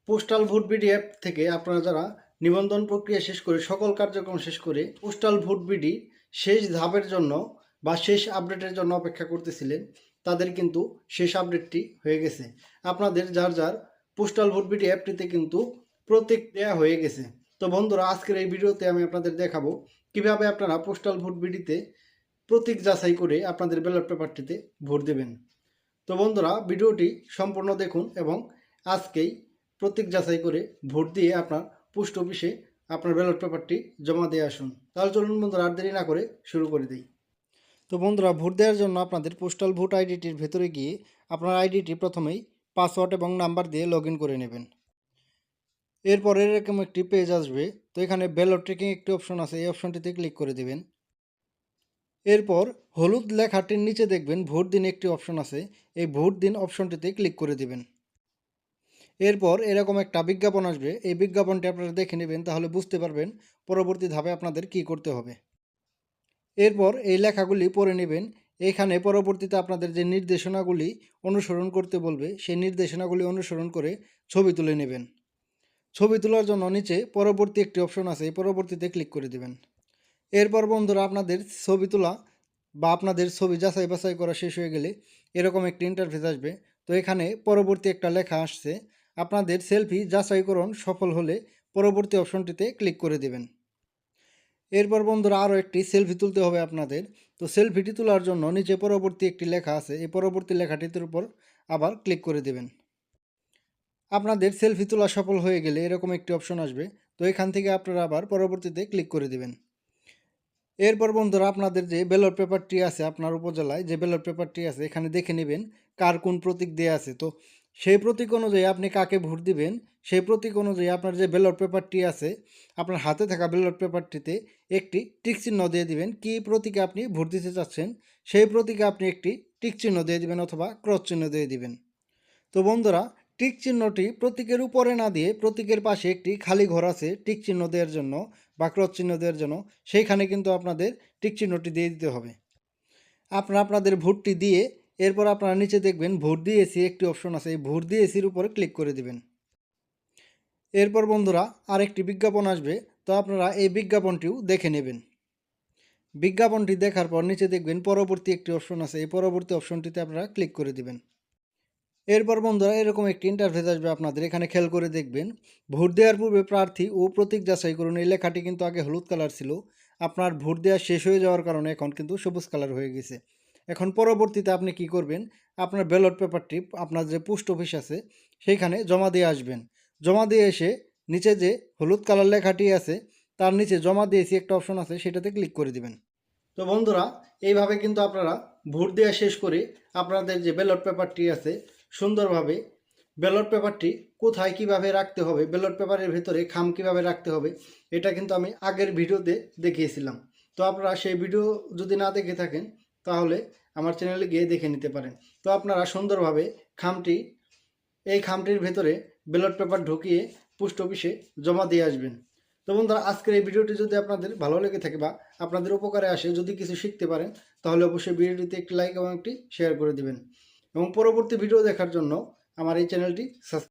Postal vote BD app থেকে আপনারা যারা নিবন্ধন প্রক্রিয়া শেষ করে সকল কার্যক্রম শেষ করে পোস্টাল ভোট বিডি শেষ ধাপের জন্য বা শেষ আপডেটের জন্য অপেক্ষা করতেছিলেন, তাদের কিন্তু শেষ আপডেটটি হয়ে গেছে। আপনাদের যার যার পোস্টাল ভোট বিডি অ্যাপটিতে কিন্তু প্রতীক দেওয়া হয়ে গেছে। তো বন্ধুরা, আজকের এই ভিডিওতে আমি আপনাদের দেখাবো কিভাবে আপনারা পোস্টাল ভোট বিডিতে প্রতীক যাচাই করে আপনাদের ব্যালট পেপারটিতে ভোট দেবেন। তো বন্ধুরা, ভিডিওটি সম্পূর্ণ দেখুন এবং আজকেই প্রতীক যাচাই করে ভোট দিয়ে আপনার পোস্ট অফিসে আপনার ব্যালট পেপারটি জমা দিয়ে আসুন। তাহলে চলুন বন্ধুরা, আর দেরি না করে শুরু করে দিই। তো বন্ধুরা, ভোট দেওয়ার জন্য আপনাদের পোস্টাল ভোট আইডিটির ভেতরে গিয়ে আপনার আইডিটি প্রথমেই পাসওয়ার্ড এবং নাম্বার দিয়ে লগ ইন করে নেবেন। এরপর এরকম একটি পেজ আসবে। তো এখানে ব্যালট ট্র্যাকিং একটি অপশন আছে, এই অপশনটিতে ক্লিক করে দেবেন। এরপর হলুদ লেখাটির নিচে দেখবেন ভোট দিন একটি অপশন আছে, এই ভোট দিন অপশনটিতে ক্লিক করে দেবেন। এরপর এরকম একটা বিজ্ঞাপন আসবে, এই বিজ্ঞাপনটি আপনারা দেখে নেবেন, তাহলে বুঝতে পারবেন পরবর্তী ধাপে আপনাদের কি করতে হবে। এরপর এই লেখাগুলি পড়ে নেবেন। এখানে পরবর্তীতে আপনাদের যে নির্দেশনাগুলি অনুসরণ করতে বলবে, সেই নির্দেশনাগুলি অনুসরণ করে ছবি তুলে নেবেন। ছবি তোলার জন্য নিচে পরবর্তী একটি অপশন আছে, এই পরবর্তীতে ক্লিক করে দেবেন। এরপর বন্ধুরা, আপনাদের ছবি তোলা বা আপনাদের ছবি যাচাই বাছাই করা শেষ হয়ে গেলে এরকম একটি ইন্টারফেস আসবে। তো এখানে পরবর্তী একটা লেখা আসছে, আপনাদের সেলফি যাচাইকরণ সফল হলে পরবর্তী অপশনটিতে ক্লিক করে দেবেন। এরপর বন্ধুরা, আরও একটি সেলফি তুলতে হবে আপনাদের। তো সেলফিটি তোলার জন্য নিচে পরবর্তী একটি লেখা আছে, এই পরবর্তী লেখাটির উপর আবার ক্লিক করে দেবেন। আপনাদের সেলফি তোলা সফল হয়ে গেলে এরকম একটি অপশন আসবে। তো এখান থেকে আপনারা আবার পরবর্তীতে ক্লিক করে দেবেন। এরপর বন্ধুরা, আপনাদের যে ব্যালট পেপারটি আছে, আপনার উপজেলায় যে ব্যালট পেপারটি আছে, এখানে দেখে নেবেন কার কোন প্রতীক দেওয়া আছে। তো সেই প্রতীক অনুযায়ী আপনি কাকে ভোট দিবেন, সেই প্রতীক অনুযায়ী আপনার যে ব্যালট পেপারটি আছে, আপনার হাতে থাকা ব্যালট পেপারটিতে একটি টিক চিহ্ন দিয়ে দিবেন। কি প্রতীকে আপনি ভোট দিতে চাচ্ছেন, সেই প্রতীকে আপনি একটি টিক চিহ্ন দিয়ে দিবেন অথবা ক্রস চিহ্ন দিয়ে দিবেন। তো বন্ধুরা, টিক চিহ্নটি প্রতীকের উপরে না দিয়ে প্রতীকের পাশে একটি খালি ঘর আছে টিক চিহ্ন দেওয়ার জন্য বা ক্রস চিহ্ন দেওয়ার জন্য, সেইখানে কিন্তু আপনাদের টিক চিহ্নটি দিয়ে দিতে হবে। আপনারা আপনাদের ভোটটি দিয়ে এরপর আপনারা নিচে দেখবেন ভোট দিয়েছি একটি অপশন আছে, এই ভোট দিয়েছির উপরে ক্লিক করে দিবেন। এরপর বন্ধুরা, আরেকটি বিজ্ঞাপন আসবে, তো আপনারা এই বিজ্ঞাপনটিও দেখে নেবেন। বিজ্ঞাপনটি দেখার পর নিচে দেখবেন পরবর্তী একটি অপশন আছে, এই পরবর্তী অপশনটিতে আপনারা ক্লিক করে দিবেন। এরপর বন্ধুরা, এরকম একটি ইন্টারফেস আসবে আপনাদের। এখানে খেয়াল করে দেখবেন ভোট দেওয়ার পূর্বে প্রার্থী ও প্রতীক যাচাই করুন, এই লেখাটি কিন্তু আগে হলুদ কালার ছিল, আপনার ভোট দেওয়া শেষ হয়ে যাওয়ার কারণে এখন কিন্তু সবুজ কালার হয়ে গেছে। এখন পরবর্তীতে আপনি কি করবেন, আপনার ব্যালট পেপারটি আপনার যে পোস্ট অফিস আছে সেইখানে জমা দিয়ে আসবেন। জমা দিয়ে এসে নিচে যে হলুদ কালার লেখাটি আছে তার নিচে জমা দিয়েছি একটা অপশন আছে, সেটাতে ক্লিক করে দিবেন। তো বন্ধুরা, এইভাবে কিন্তু আপনারা ভোট দেওয়া শেষ করে আপনাদের যে ব্যালট পেপারটি আছে সুন্দরভাবে ব্যালট পেপারটি কোথায় কিভাবে রাখতে হবে, ব্যালট পেপারের ভেতরে খাম কিভাবে রাখতে হবে, এটা কিন্তু আমি আগের ভিডিওতে দেখিয়েছিলাম। তো আপনারা সেই ভিডিও যদি না দেখে থাকেন তাহলে আমার চ্যানেলে গিয়ে দেখে নিতে পারেন। তো আপনারা সুন্দরভাবে এই খামটির ভেতরে ব্যালট পেপার ঢুকিয়ে পোস্ট অফিসে জমা দিয়ে আসবেন। তো বন্ধুরা, আজকের এই ভিডিওটি যদি আপনাদের ভালো লেগে থাকে বা আপনাদের উপকারে আসে, যদি কিছু শিখতে পারেন, তাহলে অবশ্যই ভিডিওটিতে একটি লাইক এবং একটি শেয়ার করে দিবেন এবং পরবর্তী ভিডিও দেখার জন্য আমার এই চ্যানেলটি সাবস্ক্রাইব